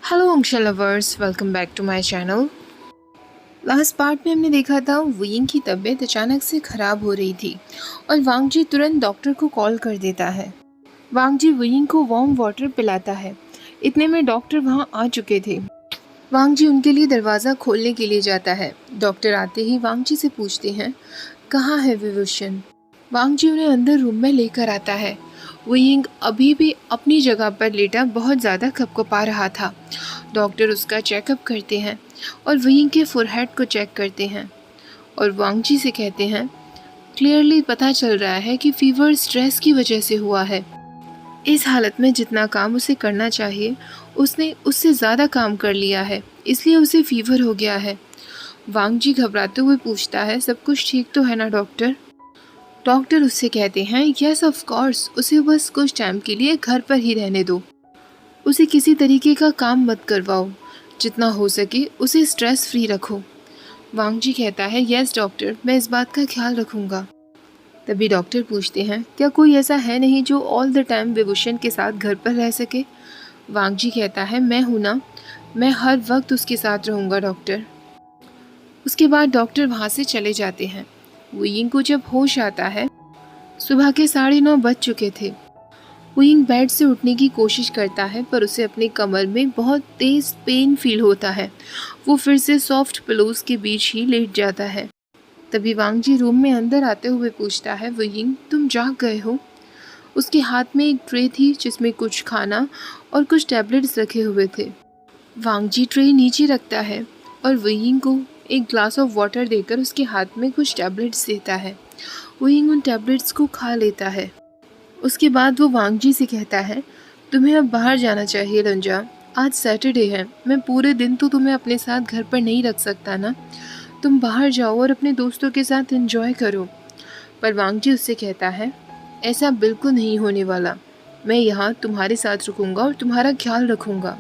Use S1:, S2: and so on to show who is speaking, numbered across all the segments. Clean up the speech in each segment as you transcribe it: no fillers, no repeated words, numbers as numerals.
S1: Hello अंशल lovers, welcome back to my channel. Last part में हमने देखा था वियिंग की तबीयत अचानक से ख़राब हो रही थी और वांग जी तुरंत डॉक्टर को कॉल कर देता है। वांग जी वियिंग को वार्म वाटर पिलाता है। इतने में डॉक्टर वहाँ आ चुके थे। वांग जी उनके लिए दरवाज़ा खोलने के लिए जाता है। डॉक्टर आते ही वांग जी से पूछते हैं, कहाँ है विभूषण? वांग जी उन्हें अंदर रूम में लेकर आता है। वियिंग अभी भी अपनी जगह पर लेटा बहुत ज़्यादा कँपकँपा रहा था। डॉक्टर उसका चेकअप करते हैं और वियिंग के फोरहेड को चेक करते हैं और वांग जी से कहते हैं, क्लियरली पता चल रहा है कि फीवर स्ट्रेस की वजह से हुआ है। इस हालत में जितना काम उसे करना चाहिए उसने उससे ज़्यादा काम कर लिया है, इसलिए उसे फीवर हो गया है। वांग जी घबराते हुए पूछता है, सब कुछ ठीक तो है ना डॉक्टर? डॉक्टर उससे कहते हैं, यस ऑफ कोर्स, उसे बस कुछ टाइम के लिए घर पर ही रहने दो। उसे किसी तरीके का काम मत करवाओ, जितना हो सके उसे स्ट्रेस फ्री रखो। वांग जी कहता है, यस डॉक्टर, मैं इस बात का ख्याल रखूँगा। तभी डॉक्टर पूछते हैं, क्या कोई ऐसा है नहीं जो ऑल द टाइम विभूषण के साथ घर पर रह सके? वांग जी कहता है, मैं हूँ ना, मैं हर वक्त उसके साथ रहूँगा डॉक्टर। उसके बाद डॉक्टर वहाँ से चले जाते हैं। वियिंग को जब होश आता है, सुबह के 9:30 बज चुके थे। वियिंग बेड से उठने की कोशिश करता है पर उसे अपनी कमर में बहुत तेज़ पेन फील होता है। वो फिर से सॉफ्ट पिलोज के बीच ही लेट जाता है। तभी वांग जी रूम में अंदर आते हुए पूछता है, वियिंग तुम जाग गए हो? उसके हाथ में एक ट्रे थी जिसमें कुछ खाना और कुछ टैबलेट्स रखे हुए थे। वांग जी ट्रे नीचे रखता है और वियिंग को एक ग्लास ऑफ वाटर देकर उसके हाथ में कुछ टैबलेट्स देता है। वियिंग उन टैबलेट्स को खा लेता है। उसके बाद वो वांग जी से कहता है, तुम्हें अब बाहर जाना चाहिए रंजा, आज सैटरडे है, मैं पूरे दिन तो तुम्हें अपने साथ घर पर नहीं रख सकता ना, तुम बाहर जाओ और अपने दोस्तों के साथ एंजॉय करो। पर वांग जी उससे कहता है, ऐसा बिल्कुल नहीं होने वाला, मैं यहाँ तुम्हारे साथ रुकूंगा और तुम्हारा ख्याल रखूंगा।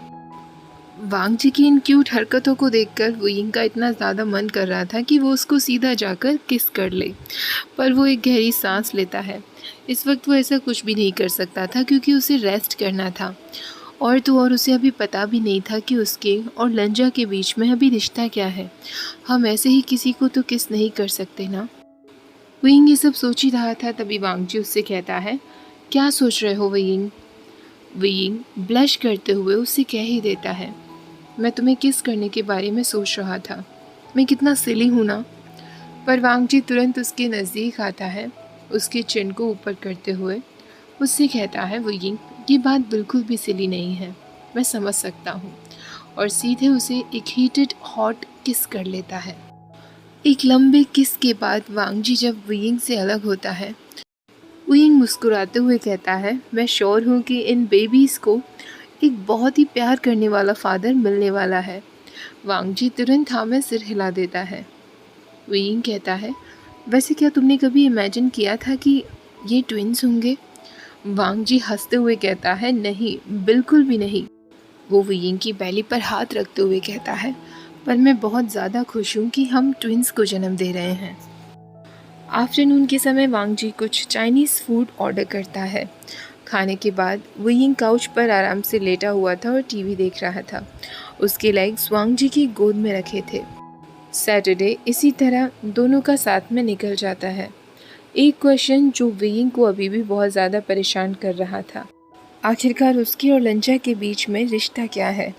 S1: वांग जी की इन क्यूट हरकतों को देखकर वियिंग का इतना ज़्यादा मन कर रहा था कि वो उसको सीधा जाकर किस कर ले, पर वो एक गहरी सांस लेता है। इस वक्त वो ऐसा कुछ भी नहीं कर सकता था क्योंकि उसे रेस्ट करना था। और तो और उसे अभी पता भी नहीं था कि उसके और लंजा के बीच में अभी रिश्ता क्या है। हम ऐसे ही किसी को तो किस नहीं कर सकते ना। वियिंग ये सब सोच ही रहा था, तभी वांग जी उससे कहता है, क्या सोच रहे हो वियिंग? वियिंग ब्लश करते हुए उससे कह ही देता है, मैं तुम्हें किस करने के बारे में सोच रहा था, मैं कितना सिली हूँ ना। पर वांग जी तुरंत उसके नज़दीक आता है, उसके चिन को ऊपर करते हुए उससे कहता है, वियिंग ये बात बिल्कुल भी सिली नहीं है, मैं समझ सकता हूँ। और सीधे उसे एक हीटेड हॉट किस कर लेता है। एक लंबे किस के बाद वांग जी जब वियिंग से अलग होता है, वियिंग मुस्कुराते हुए कहता है, मैं श्योर हूँ कि इन बेबीज़ को एक बहुत ही प्यार करने वाला फादर मिलने वाला है। वांग जी तुरंत हाँ में सिर हिला देता है। वियिंग कहता है, वैसे क्या तुमने कभी इमेजिन किया था कि ये ट्विन्स होंगे? वांग जी हंसते हुए कहता है, नहीं, बिल्कुल भी नहीं। वो वियिंग की बैली पर हाथ रखते हुए कहता है, पर मैं बहुत ज़्यादा खुश हूँ कि हम ट्विन्स को जन्म दे रहे हैं। आफ्टरनून के समय वांग जी कुछ चाइनीज़ फूड ऑर्डर करता है। खाने के बाद वियिंग काउच पर आराम से लेटा हुआ था और टीवी देख रहा था। उसके लेग्स वांग जी की गोद में रखे थे। सैटरडे इसी तरह दोनों का साथ में निकल जाता है। एक क्वेश्चन जो वियिंग को अभी भी बहुत ज़्यादा परेशान कर रहा था, आखिरकार उसके और लंचा के बीच में रिश्ता क्या है?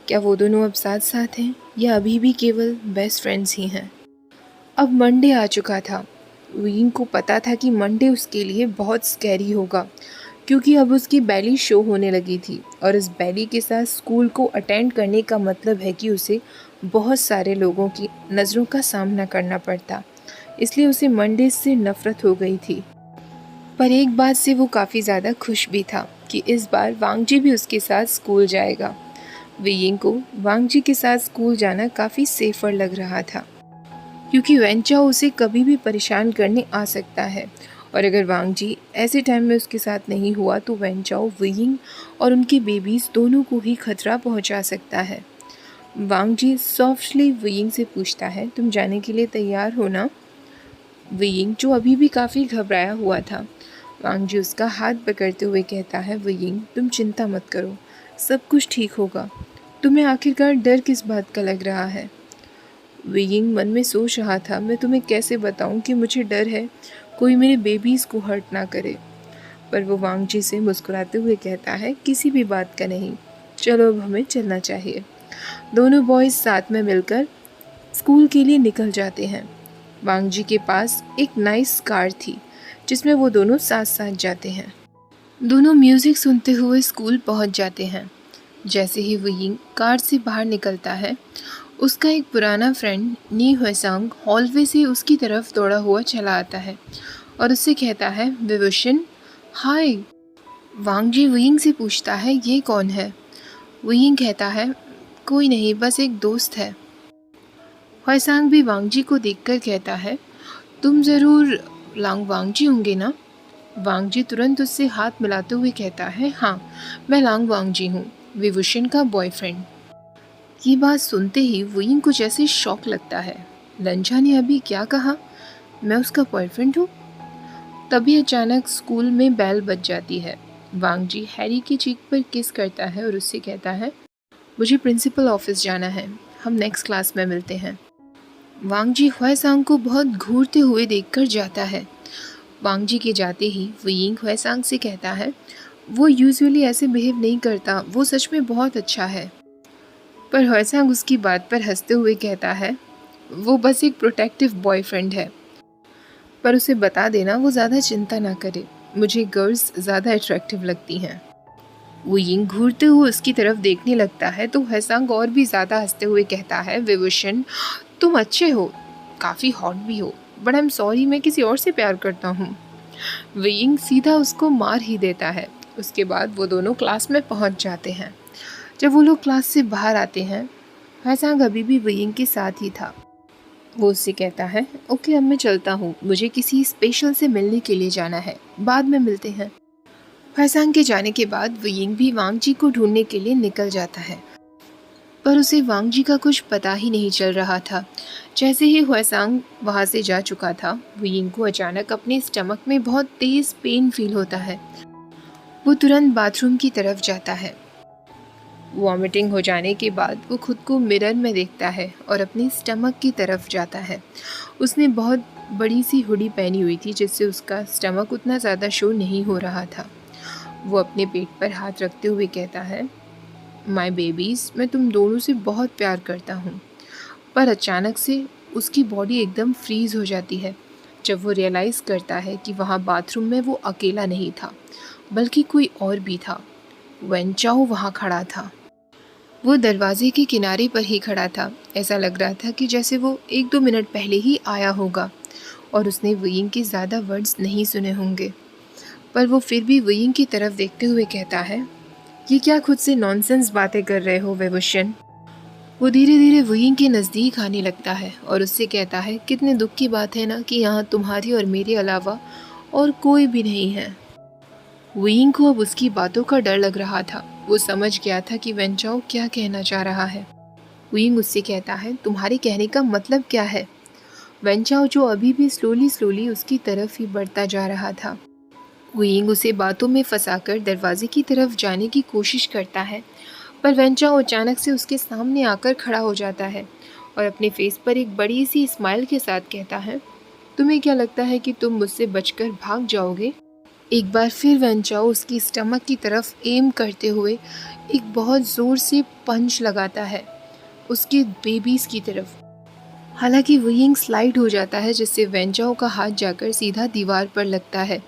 S1: क्या वो दोनों अब साथ साथ हैं या अभी भी केवल बेस्ट फ्रेंड्स ही हैं? अब मंडे आ चुका था। वियिंग को पता था कि मंडे उसके लिए बहुत स्कैरी होगा क्योंकि अब उसकी बैली शो होने लगी थी और इस बैली के साथ स्कूल को अटेंड करने का मतलब है कि उसे बहुत सारे लोगों की नज़रों का सामना करना पड़ता। इसलिए उसे मंडे से नफ़रत हो गई थी। पर एक बात से वो काफ़ी ज़्यादा खुश भी था कि इस बार वांग जी भी उसके साथ स्कूल जाएगा। वियिंग को वांग जी के साथ स्कूल जाना काफ़ी सेफर लग रहा था क्योंकि वेंचाओ उसे कभी भी परेशान करने आ सकता है और अगर वांग जी ऐसे टाइम में उसके साथ नहीं हुआ तो वेंचाओ वियिंग और उनके बेबीज़ दोनों को ही खतरा पहुंचा सकता है। वांग जी सॉफ्टली वियिंग से पूछता है, तुम जाने के लिए तैयार हो ना? वियिंग जो अभी भी काफ़ी घबराया हुआ था, वांग जी उसका हाथ पकड़ते हुए कहता है, वियिंग तुम चिंता मत करो, सब कुछ ठीक होगा। तुम्हें आखिरकार डर किस बात का लग रहा है? वियिंग मन में सोच रहा था, मैं तुम्हें कैसे बताऊं कि मुझे डर है कोई मेरे बेबीज़ को हर्ट ना करे। पर वो वांगजी से मुस्कुराते हुए कहता है, किसी भी बात का नहीं, चलो अब हमें चलना चाहिए। दोनों बॉयज़ साथ में मिलकर स्कूल के लिए निकल जाते हैं। वांगजी के पास एक नाइस कार थी जिसमें वो दोनों साथ साथ जाते हैं। दोनों म्यूज़िक सुनते हुए स्कूल पहुंच जाते हैं। जैसे ही वियिंग कार से बाहर निकलता है, उसका एक पुराना फ्रेंड नी हुएसांग हॉलवे से उसकी तरफ दौड़ा हुआ चला आता है और उससे कहता है, विवुशन, हाय। वांगजी वियिंग से पूछता है, ये कौन है? वियिंग कहता है, कोई नहीं, बस एक दोस्त है। हुएसांग भी वांगजी को देखकर कहता है, तुम ज़रूर लांग वांगजी होंगे ना? वांगजी तुरंत उससे हाथ मिलाते हुए कहता है, हाँ, मैं लांग वांगजी हूँ, विभूषण का बॉयफ्रेंड। ये बात सुनते ही वियिंग को जैसे शॉक लगता है। लंजा ने अभी क्या कहा? मैं उसका बॉयफ्रेंड हूँ? तभी अचानक स्कूल में बेल बज जाती है। वांगजी हैरी की चीख पर किस करता है और उससे कहता है, मुझे प्रिंसिपल ऑफिस जाना है, हम नेक्स्ट क्लास में मिलते हैं। वांगजी हुएसांग को बहुत घूरते हुए देखकर जाता है। वांगजी के जाते ही वियिंग हुएसांग से कहता है, वो यूजुअली ऐसे बिहेव नहीं करता, वो सच में बहुत अच्छा है। पर हुएसांग उसकी बात पर हंसते हुए कहता है, वो बस एक प्रोटेक्टिव बॉयफ्रेंड है, पर उसे बता देना वो ज़्यादा चिंता ना करे, मुझे गर्ल्स ज़्यादा अट्रैक्टिव लगती हैं। वियिंग घूरते हुए उसकी तरफ देखने लगता है तो हुएसांग और भी ज़्यादा हंसते हुए कहता है, विवुशन, तुम अच्छे हो, काफ़ी हॉट भी हो, बट आई एम सॉरी, मैं किसी और से प्यार करता हूँ। वियिंग सीधा उसको मार ही देता है। उसके बाद वो दोनों क्लास में पहुँच जाते हैं। जब वो लोग क्लास से बाहर आते हैं, हुएसांग अभी भी वियिंग के साथ ही था। वो उससे कहता है, ओके, अब मैं चलता हूँ, मुझे किसी स्पेशल से मिलने के लिए जाना है, बाद में मिलते हैं। हुएसांग के जाने के बाद वियिंग भी वांगजी को ढूंढने के लिए निकल जाता है, पर उसे वांगजी का कुछ पता ही नहीं चल रहा था। जैसे ही हुएसांग वहाँ से जा चुका था, वियिंग को अचानक अपने स्टमक में बहुत तेज़ पेन फील होता है। वो तुरंत बाथरूम की तरफ जाता है। वॉमिटिंग हो जाने के बाद वो खुद को मिरर में देखता है और अपने स्टमक की तरफ जाता है। उसने बहुत बड़ी सी हुडी पहनी हुई थी जिससे उसका स्टमक उतना ज़्यादा शो नहीं हो रहा था। वो अपने पेट पर हाथ रखते हुए कहता है, माय बेबीज़, मैं तुम दोनों से बहुत प्यार करता हूँ। पर अचानक से उसकी बॉडी एकदम फ्रीज़ हो जाती है जब वो रियलाइज़ करता है कि वहाँ बाथरूम में वो अकेला नहीं था, बल्कि कोई और भी था। वेनचाओ वहाँ खड़ा था। वो दरवाजे के किनारे पर ही खड़ा था। ऐसा लग रहा था कि जैसे वो 1-2 मिनट पहले ही आया होगा और उसने वियिंग के ज़्यादा वर्ड्स नहीं सुने होंगे। पर वो फिर भी वियिंग की तरफ देखते हुए कहता है, ये क्या खुद से नॉनसेंस बातें कर रहे हो विवुशन? वो धीरे धीरे वियिंग के नज़दीक आने लगता है और उससे कहता है, कितने दुख की बात है ना कि यहाँ तुम्हारी और मेरे अलावा और कोई भी नहीं है। वियिंग को अब उसकी बातों का डर लग रहा था। वो समझ गया था कि वेनचाओ क्या कहना चाह रहा है। वियिंग उससे कहता है, तुम्हारे कहने का मतलब क्या है? वेनचाओ जो अभी भी स्लोली उसकी तरफ ही बढ़ता जा रहा था। वियिंग उसे बातों में फंसाकर दरवाजे की तरफ जाने की कोशिश करता है, पर वेनचाओ अचानक से उसके सामने आकर खड़ा हो जाता है और अपने फेस पर एक बड़ी सी स्माइल के साथ कहता है, तुम्हें क्या लगता है कि तुम मुझसे बचकर भाग जाओगे? एक बार फिर वेनचाओ उसकी स्टमक की तरफ एम करते हुए एक बहुत ज़ोर से पंच लगाता है उसके बेबीज़ की तरफ। हालांकि वियिंग स्लाइड हो जाता है जिससे वेनचाओ का हाथ जाकर सीधा दीवार पर लगता है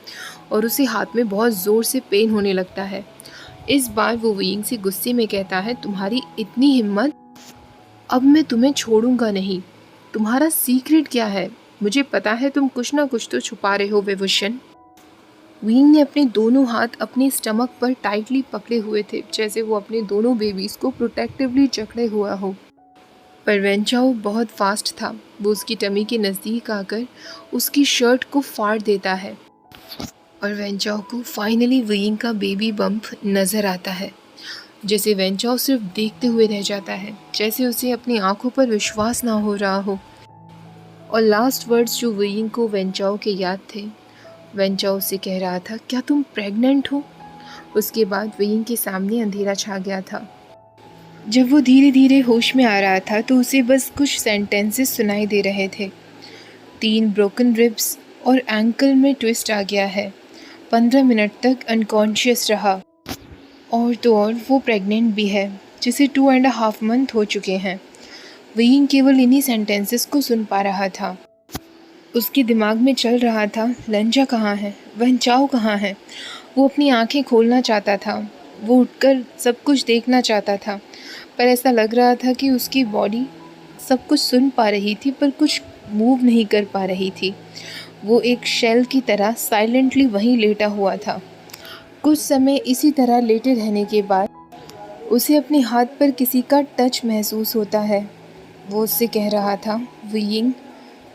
S1: और उसे हाथ में बहुत ज़ोर से पेन होने लगता है। इस बार वो वियिंग से गुस्से में कहता है, तुम्हारी इतनी हिम्मत, अब मैं तुम्हें छोड़ूंगा नहीं। तुम्हारा सीक्रेट क्या है? मुझे पता है तुम कुछ ना कुछ तो छुपा रहे हो विवुशन। वियिंग ने अपने दोनों हाथ अपने स्टमक पर टाइटली पकड़े हुए थे, जैसे वो अपने दोनों बेबीज़ को प्रोटेक्टिवली जकड़े हुआ हो। पर वेनचाओ बहुत फास्ट था। वो उसकी टमी के नज़दीक आकर उसकी शर्ट को फाड़ देता है और वेनचाओ को फाइनली वियिंग का बेबी बम्प नज़र आता है, जैसे वेनचाओ सिर्फ देखते हुए रह जाता है, जैसे उसे अपनी आंखों पर विश्वास ना हो रहा हो। और लास्ट वर्ड्स जो वियिंग को वेनचाओ के याद थे, वेनचाओ उससे कह रहा था, क्या तुम प्रेग्नेंट हो? उसके बाद वियिंग के सामने अंधेरा छा गया था। जब वो धीरे धीरे होश में आ रहा था तो उसे बस कुछ सेंटेंसेस सुनाई दे रहे थे। 3 ब्रोकन रिब्स और एंकल में ट्विस्ट आ गया है। 15 मिनट तक अनकॉन्शियस रहा। और तो और वो प्रेग्नेंट भी है, जिसे 2.5 मंथ हो चुके हैं। वहीन केवल इन्हीं सेंटेंसेस को सुन पा रहा था। उसके दिमाग में चल रहा था, लंजा कहाँ है, वहचाओ कहाँ है। वो अपनी आंखें खोलना चाहता था, वो उठकर सब कुछ देखना चाहता था, पर ऐसा लग रहा था कि उसकी बॉडी सब कुछ सुन पा रही थी पर कुछ मूव नहीं कर पा रही थी। वो एक शेल की तरह साइलेंटली वहीं लेटा हुआ था। कुछ समय इसी तरह लेटे रहने के बाद उसे अपने हाथ पर किसी का टच महसूस होता है। वो उससे कह रहा था, वीइंग,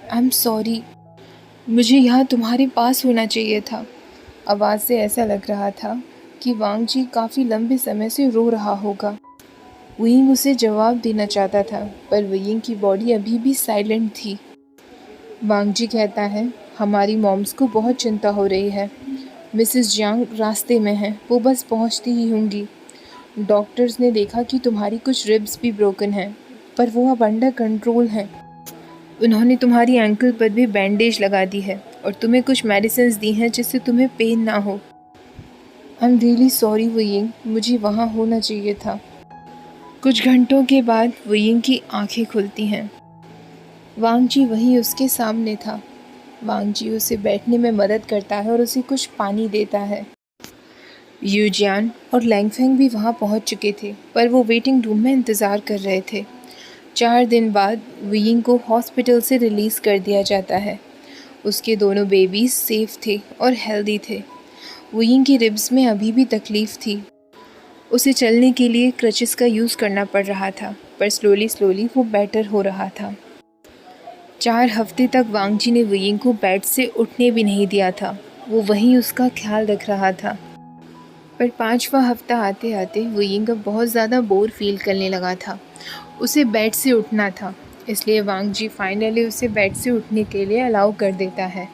S1: आई एम सॉरी, मुझे यहाँ तुम्हारे पास होना चाहिए था। आवाज़ से ऐसा लग रहा था कि वांग जी काफ़ी लंबे समय से रो रहा होगा। वीइंग उसे जवाब देना चाहता था, पर वीइंग की बॉडी अभी भी साइलेंट थी। वांग जी कहता है, हमारी मॉम्स को बहुत चिंता हो रही है। मिसेस जियांग रास्ते में हैं, वो बस पहुंचती ही होंगी। डॉक्टर्स ने देखा कि तुम्हारी कुछ रिब्स भी ब्रोकन हैं, पर वो अब अंडर कंट्रोल हैं। उन्होंने तुम्हारी एंकल पर भी बैंडेज लगा दी है और तुम्हें कुछ मेडिसिन दी हैं जिससे तुम्हें पेन ना हो। आई एम रियली सॉरी वुयिंग, मुझे वहाँ होना चाहिए था। कुछ घंटों के बाद वुयिंग की आंखें खुलती हैं। वांग जी वहीं उसके सामने था। वांग जी उसे बैठने में मदद करता है और उसे कुछ पानी देता है। यूजियान और लैंगफेंग भी वहाँ पहुँच चुके थे, पर वो वेटिंग रूम में इंतज़ार कर रहे थे। 4 दिन बाद वीइंग को हॉस्पिटल से रिलीज़ कर दिया जाता है। उसके दोनों बेबीज सेफ थे और हेल्दी थे। वीइंग की रिब्स में अभी भी तकलीफ़ थी। उसे चलने के लिए क्रचेस का यूज़ करना पड़ रहा था, पर स्लोली स्लोली वो बेटर हो रहा था। 4 हफ्ते तक वांग जी ने वीइंग को बेड से उठने भी नहीं दिया था। वो वहीं उसका ख्याल रख रहा था। पर 5वां हफ्ता आते आते वीइंग अब बहुत ज़्यादा बोर फील करने लगा था। उसे बेड से उठना था, इसलिए वांग जी फाइनली उसे बेड से उठने के लिए अलाउ कर देता है।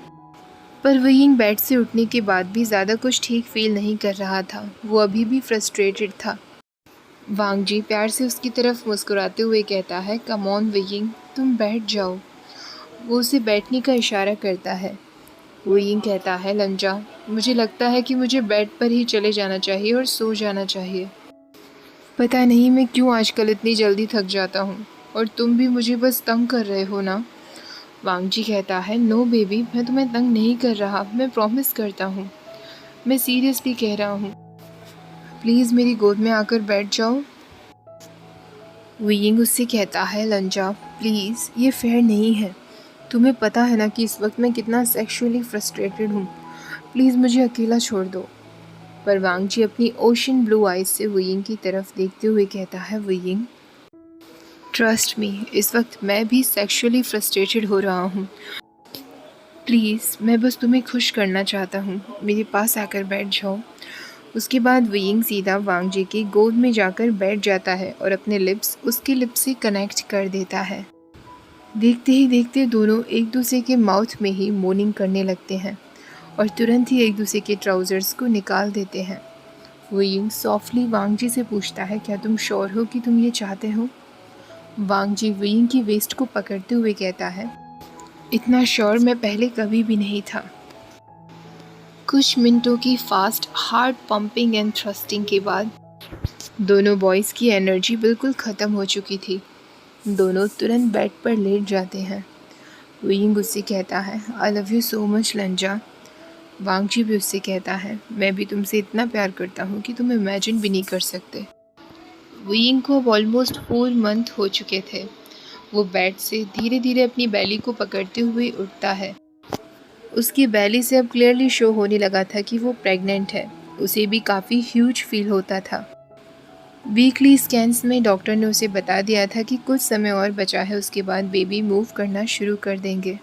S1: पर वीइंग बेड से उठने के बाद भी ज़्यादा कुछ ठीक फील नहीं कर रहा था। वो अभी भी फ्रस्ट्रेटेड था। वांग जी प्यार से उसकी तरफ मुस्कुराते हुए कहता है, कम ऑन वीइंग, तुम बैठ जाओ। वो उसे बैठने का इशारा करता है। वीइंग कहता है, लंजा, मुझे लगता है कि मुझे बेड पर ही चले जाना चाहिए और सो जाना चाहिए। पता नहीं मैं क्यों आजकल इतनी जल्दी थक जाता हूँ, और तुम भी मुझे बस तंग कर रहे हो ना। वांग जी कहता है, नो बेबी, मैं तुम्हें तंग नहीं कर रहा, मैं प्रॉमिस करता हूँ, मैं सीरियसली कह रहा हूँ। प्लीज़ मेरी गोद में आकर बैठ जाओ। वीइंग उससे कहता है, लंजा, प्लीज़, ये फेयर नहीं है। तुम्हें पता है ना कि इस वक्त मैं कितना सेक्सुअली फ्रस्ट्रेटेड हूँ। प्लीज़ मुझे अकेला छोड़ दो। पर वांग जी अपनी ओशन ब्लू आइज से वीइंग की तरफ देखते हुए कहता है, वीइंग, ट्रस्ट मी, इस वक्त मैं भी सेक्सुअली फ्रस्ट्रेटेड हो रहा हूँ। प्लीज़, मैं बस तुम्हें खुश करना चाहता हूँ, मेरे पास आकर बैठ जाओ। उसके बाद वीइंग सीधा वांग जी की गोद में जाकर बैठ जाता है और अपने लिप्स उसके लिप्स से कनेक्ट कर देता है। देखते ही देखते दोनों एक दूसरे के माउथ में ही मोर्निंग करने लगते हैं और तुरंत ही एक दूसरे के ट्राउज़र्स को निकाल देते हैं। वीइंग सॉफ्टली वांग जी से पूछता है, क्या तुम श्योर हो कि तुम ये चाहते हो? वांग जी वीइंग की वेस्ट को पकड़ते हुए कहता है, इतना श्योर मैं पहले कभी भी नहीं था। कुछ मिनटों की fast heart pumping and thrusting के बाद दोनों बॉयज़ की एनर्जी बिल्कुल ख़त्म हो चुकी थी। दोनों तुरंत बेड पर लेट जाते हैं। वीइंग उससे कहता है, I love you so much लंजा। वांग जी भी उससे कहता है, मैं भी तुमसे इतना प्यार करता हूँ कि तुम इमेजिन भी नहीं कर सकते। वीइंग को अब ऑलमोस्ट 4 मंथ हो चुके थे। वो बेड से धीरे धीरे अपनी बैली को पकड़ते हुए उठता है। उसकी बैली से अब क्लियरली शो होने लगा था कि वो प्रेग्नेंट है। उसे भी काफ़ी ह्यूज फील होता था। वीकली स्कैन्स में डॉक्टर ने उसे बता दिया था कि कुछ समय और बचा है, उसके बाद बेबी मूव करना शुरू कर देंगे।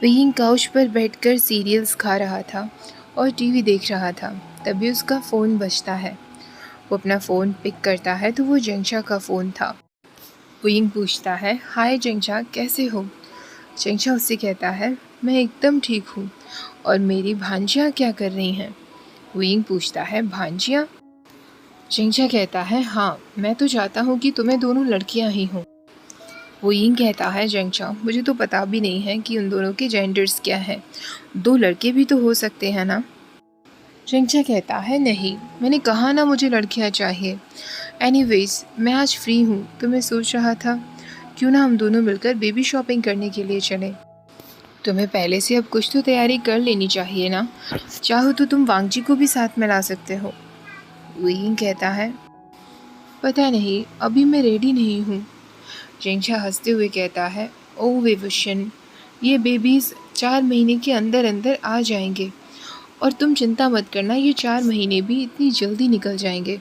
S1: वीइंग काउच पर बैठकर सीरियल्स खा रहा था और टीवी देख रहा था। तभी उसका फ़ोन बजता है। वो अपना फ़ोन पिक करता है तो वो जेंगशा का फ़ोन था। वीइंग पूछता है, हाय जेंगशा, कैसे हो? जेंगशा उससे कहता है, मैं एकदम ठीक हूँ। और मेरी भांजियाँ क्या कर रही हैं? वीइंग पूछता है, भांजियाँ? जिंगचा कहता है हाँ, मैं तो चाहता हूँ कि तुम्हें दोनों लड़कियाँ ही हों। वो यिंग कहता है जिंगचा, मुझे तो पता भी नहीं है कि उन दोनों के जेंडर्स क्या हैं। 2 लड़के भी तो हो सकते हैं ना। जिंगचा कहता है नहीं, मैंने कहा ना मुझे लड़कियाँ चाहिए। एनीवेज मैं आज फ्री हूँ तो मैं सोच रहा था क्यों ना हम दोनों मिलकर बेबी शॉपिंग करने के लिए चलें। तुम्हें पहले से अब कुछ तो तैयारी कर लेनी चाहिए ना। चाहो तो तुम वांगजी को भी साथ में ला सकते हो। वुयिंग कहता है पता नहीं, अभी मैं रेडी नहीं हूँ। जिंगचा हंसते हुए कहता है ओ वेवुशन, ये बेबीज़ 4 महीने के अंदर अंदर आ जाएंगे और तुम चिंता मत करना, ये 4 महीने भी इतनी जल्दी निकल जाएंगे,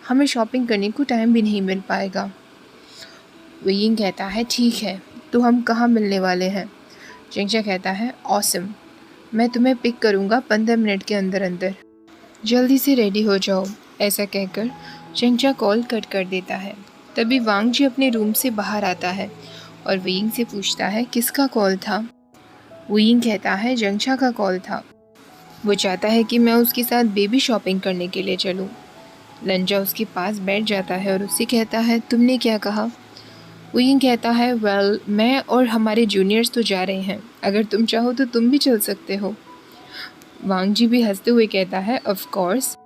S1: हमें शॉपिंग करने को टाइम भी नहीं मिल पाएगा। वुयिंग कहता है ठीक है, तो हम कहाँ मिलने वाले हैं। जिंगचा कहता है ऑसम, मैं तुम्हें पिक करूँगा 15 मिनट के अंदर अंदर, जल्दी से रेडी हो जाओ। ऐसा कहकर जिंगचा कॉल कट कर देता है। तभी वांगजी अपने रूम से बाहर आता है और वुयिंग से पूछता है किसका कॉल था। वुयिंग कहता है जिंगचा का कॉल था, वो चाहता है कि मैं उसके साथ बेबी शॉपिंग करने के लिए चलूँ। लंजा उसके पास बैठ जाता है और उससे कहता है तुमने क्या कहा। वुयिंग कहता है वेल, मैं और हमारे जूनियर्स तो जा रहे हैं, अगर तुम चाहो तो तुम भी चल सकते हो। वांगजी भी हंसते हुए कहता है ऑफ कोर्स,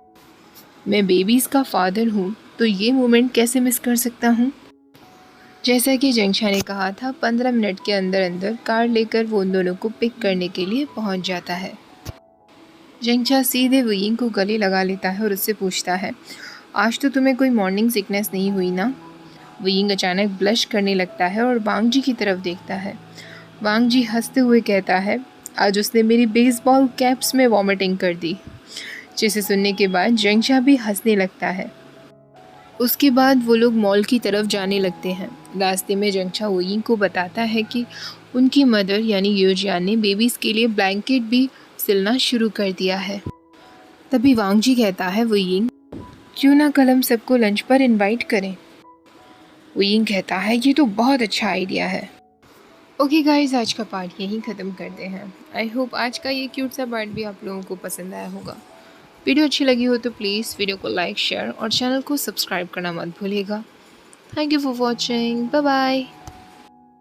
S1: मैं बेबीज़ का फादर हूँ तो ये मोमेंट कैसे मिस कर सकता हूँ। जैसा कि जिंगचा ने कहा था 15 मिनट के अंदर अंदर कार लेकर वो उन दोनों को पिक करने के लिए पहुँच जाता है। जिंगचा सीधे वुयिंग को गले लगा लेता है और उससे पूछता है आज तो तुम्हें कोई मॉर्निंग सिकनेस नहीं हुई ना। वुयिंग अचानक ब्लश करने लगता है और वांगजी की तरफ देखता है। वांगजी हंसते हुए कहता है आज उसने मेरी बेसबॉल कैप्स में वॉमिटिंग कर दी। जिसे सुनने के बाद जिंगचा भी हंसने लगता है। उसके बाद वो लोग मॉल की तरफ जाने लगते हैं। रास्ते में जिंगचा वुयिंग को बताता है कि उनकी मदर यानी यूजियान ने बेबीज़ के लिए ब्लैंकेट भी सिलना शुरू कर दिया है। तभी वांगजी कहता है वुयिंग, क्यों ना कल हम सबको लंच पर इनवाइट करें। वुयिंग कहता है ये तो बहुत अच्छा आइडिया है। ओके गाइस, आज का पार्ट यहीं ख़त्म करते हैं। आई होप आज का ये क्यूट सा पार्ट भी आप लोगों को पसंद आया होगा। वीडियो अच्छी लगी हो तो प्लीज़ वीडियो को लाइक शेयर और चैनल को सब्सक्राइब करना मत भूलिएगा। Thank you for watching, bye bye.